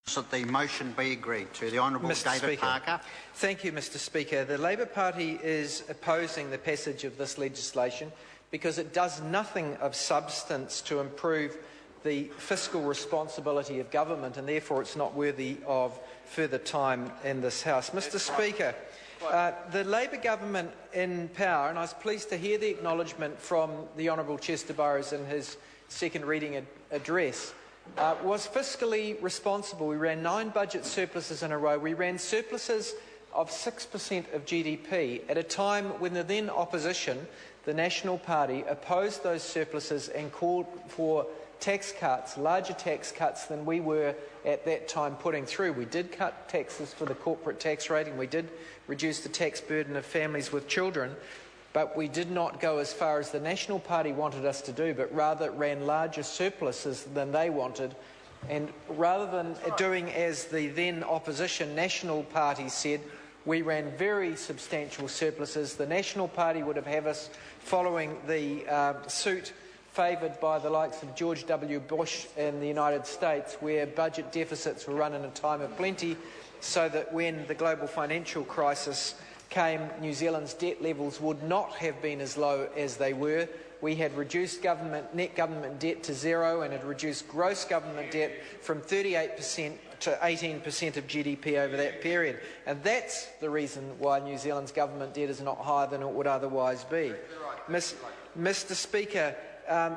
that the motion be agreed to. The Honourable David Parker. Thank you, Mr Speaker. The Labor Party is opposing the passage of this legislation because it does nothing of substance to improve the fiscal responsibility of government, and therefore it's not worthy of further time in this House. Mr Speaker, the Labor government in power, and I was pleased to hear the acknowledgement from the Honourable Chester Burrows in his second reading address, was fiscally responsible. We ran 9 budget surpluses in a row. We ran surpluses of 6% of GDP at a time when the then opposition, the National Party, opposed those surpluses and called for tax cuts, larger tax cuts than we were at that time putting through. We did cut taxes for the corporate tax rate and we did reduce the tax burden of families with children, but we did not go as far as the National Party wanted us to do, but rather ran larger surpluses than they wanted. And rather than doing as the then opposition National Party said, we ran very substantial surpluses. The National Party would have us following the suit favoured by the likes of George W. Bush in the United States, where budget deficits were run in a time of plenty, so that when the global financial crisis came, New Zealand's debt levels would not have been as low as they were. We had reduced net government debt to zero and had reduced gross government debt from 38% to 18% of GDP over that period. And that's the reason why New Zealand's government debt is not higher than it would otherwise be. Mr Speaker,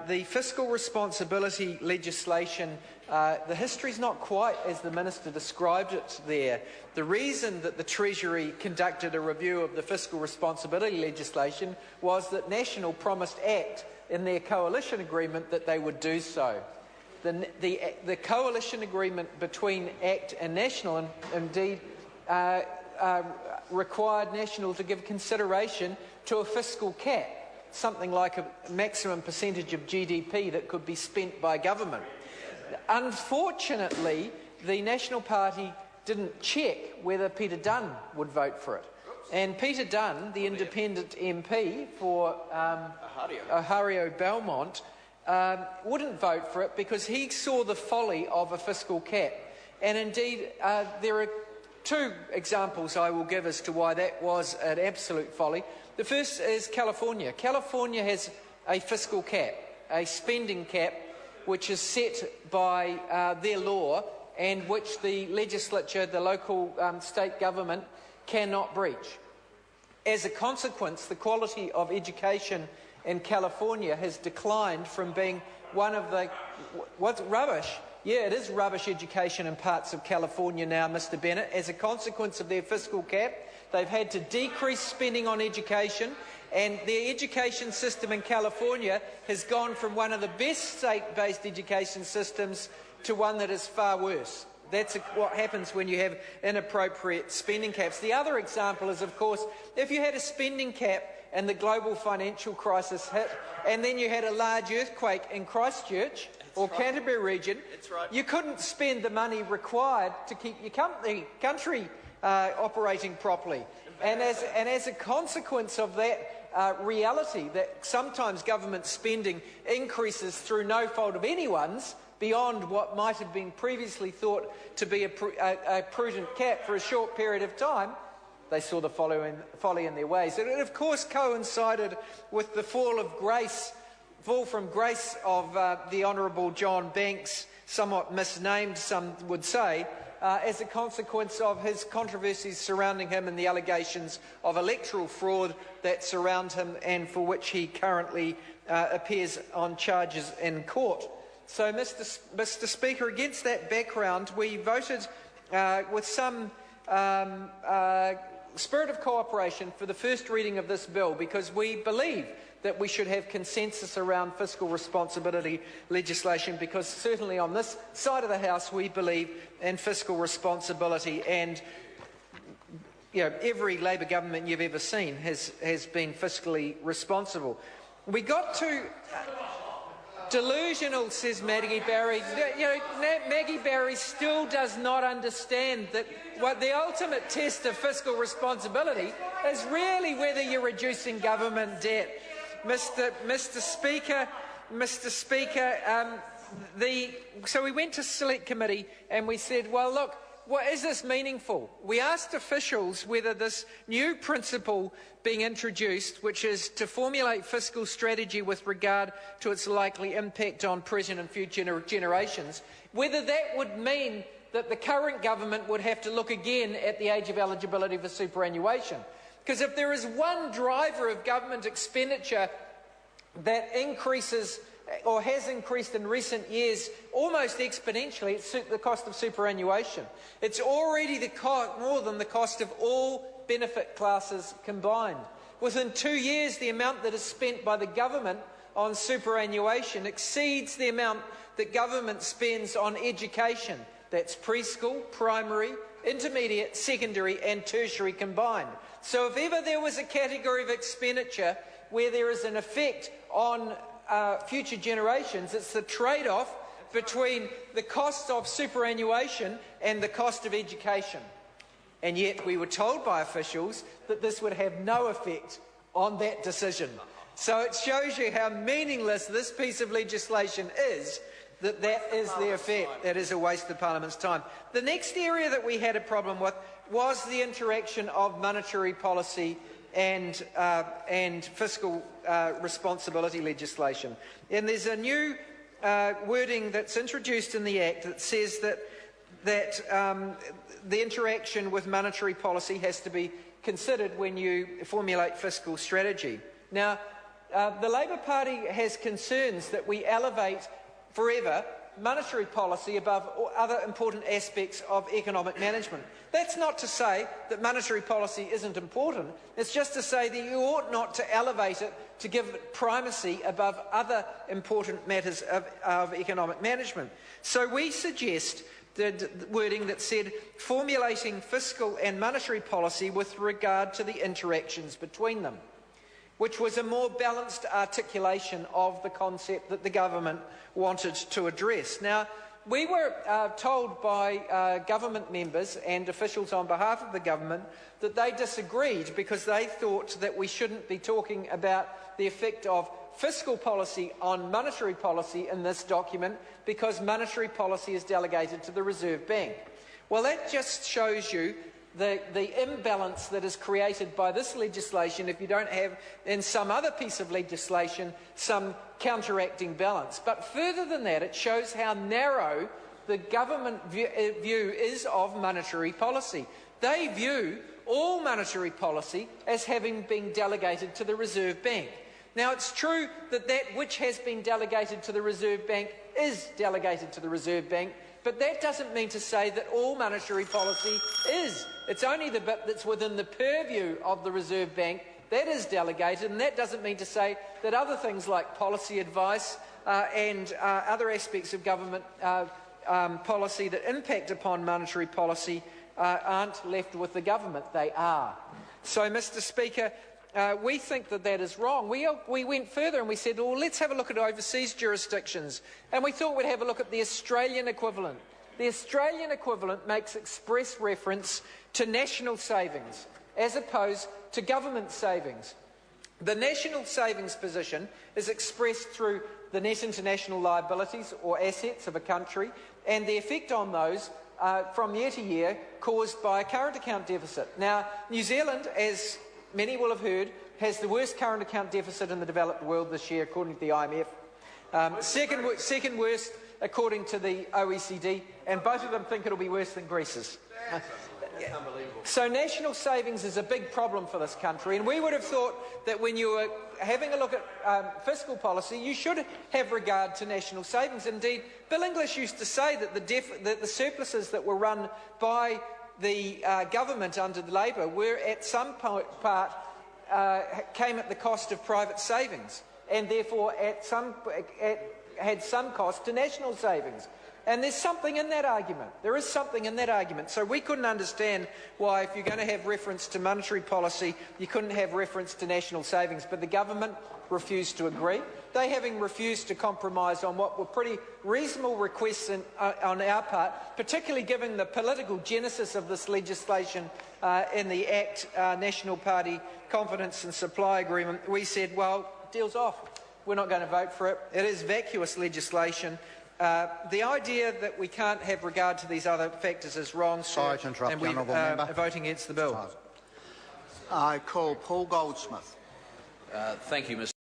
the fiscal responsibility legislation, the history is not quite as the Minister described it there. The reason that the Treasury conducted a review of the fiscal responsibility legislation was that National promised ACT in their coalition agreement that they would do so. The coalition agreement between ACT and National, and indeed required National to give consideration to a fiscal cap, something like a maximum percentage of GDP that could be spent by government. Unfortunately, the National Party didn't check whether Peter Dunn would vote for it. And Peter Dunn, the independent MP for Ohario Belmont, wouldn't vote for it because he saw the folly of a fiscal cap. And indeed, there are 2 examples I will give as to why that was an absolute folly. The first is California. California has a fiscal cap, a spending cap, which is set by their law and which the legislature, the local state government, cannot breach. As a consequence, the quality of education in California has declined from being one of the... What's rubbish? Yeah, it is rubbish education in parts of California now, Mr Bennett. As a consequence of their fiscal cap, they've had to decrease spending on education, and their education system in California has gone from one of the best state-based education systems to one that is far worse. That's what happens when you have inappropriate spending caps. The other example is, of course, if you had a spending cap and the global financial crisis hit, and then you had a large earthquake in Christchurch or Canterbury region, you couldn't spend the money required to keep your country operating properly. And as a consequence of that reality, that sometimes government spending increases through no fault of anyone's, beyond what might have been previously thought to be a prudent cap for a short period of time, they saw the folly in their ways. And it, of course, coincided with the fall from grace of the Honourable John Banks, somewhat misnamed, some would say, as a consequence of his controversies surrounding him and the allegations of electoral fraud that surround him and for which he currently appears on charges in court. So, Mr Speaker, against that background, we voted with some spirit of cooperation for the first reading of this bill, because we believe that we should have consensus around fiscal responsibility legislation, because certainly on this side of the House we believe in fiscal responsibility, and every Labor government you've ever seen has been fiscally responsible. We got to... Delusional, says Maggie Barry. Maggie Barry still does not understand that what the ultimate test of fiscal responsibility is really whether you're reducing government debt. Mr Speaker, So we went to Select Committee and we said, well, look, is this meaningful? We asked officials whether this new principle being introduced, which is to formulate fiscal strategy with regard to its likely impact on present and future generations, whether that would mean that the current government would have to look again at the age of eligibility for superannuation. Because if there is one driver of government expenditure that increases or has increased in recent years almost exponentially, it's the cost of superannuation. It's already more than the cost of all benefit classes combined. Within 2 years, the amount that is spent by the government on superannuation exceeds the amount that government spends on education. That's preschool, primary, intermediate, secondary and tertiary combined. So if ever there was a category of expenditure where there is an effect on future generations, it's the trade-off between the cost of superannuation and the cost of education. And yet we were told by officials that this would have no effect on that decision. So it shows you how meaningless this piece of legislation is, that is the effect. That is a waste of Parliament's time. The next area that we had a problem with was the interaction of monetary policy and fiscal responsibility legislation. And there's a new wording that's introduced in the Act that says that the interaction with monetary policy has to be considered when you formulate fiscal strategy. Now, the Labor Party has concerns that we elevate forever monetary policy above other important aspects of economic management. That's not to say that monetary policy isn't important. It's just to say that you ought not to elevate it to give it primacy above other important matters of economic management. So we suggest the wording that said formulating fiscal and monetary policy with regard to the interactions between them, which was a more balanced articulation of the concept that the government wanted to address. Now, we were told by government members and officials on behalf of the government that they disagreed because they thought that we shouldn't be talking about the effect of fiscal policy on monetary policy in this document because monetary policy is delegated to the Reserve Bank. Well, that just shows you the imbalance that is created by this legislation if you don't have in some other piece of legislation some counteracting balance. But further than that, it shows how narrow the government view is of monetary policy. They view all monetary policy as having been delegated to the Reserve Bank. Now, it's true that that which has been delegated to the Reserve Bank is delegated to the Reserve Bank, but that doesn't mean to say that all monetary policy is. It's only the bit that's within the purview of the Reserve Bank that is delegated, and that doesn't mean to say that other things like policy advice and other aspects of government policy that impact upon monetary policy aren't left with the government. They are. So, Mr. Speaker, we think that that is wrong. We went further and we said, well, let's have a look at overseas jurisdictions. And we thought we'd have a look at the Australian equivalent. The Australian equivalent makes express reference to national savings as opposed to government savings. The national savings position is expressed through the net international liabilities or assets of a country and the effect on those from year to year caused by a current account deficit. Now, New Zealand, as many will have heard, has the worst current account deficit in the developed world this year, according to the IMF. Second worst, according to the OECD, and both of them think it'll be worse than Greece's. That's unbelievable. So national savings is a big problem for this country, and we would have thought that when you were having a look at fiscal policy, you should have regard to national savings. Indeed, Bill English used to say that the surpluses that were run by the government under the Labor were at some part came at the cost of private savings, and therefore had some cost to national savings. And there's something in that argument. There is something in that argument. So we couldn't understand why, if you're going to have reference to monetary policy, you couldn't have reference to national savings. But the government refused to agree. They, having refused to compromise on what were pretty reasonable requests on our part, particularly given the political genesis of this legislation in the Act National Party Confidence and Supply Agreement, we said, well, deal's off. We're not going to vote for it. It is vacuous legislation. The idea that we can't have regard to these other factors is wrong, sir. Sorry to interrupt, and we member. voting against the bill. I call Paul Goldsmith. Thank you, Mr.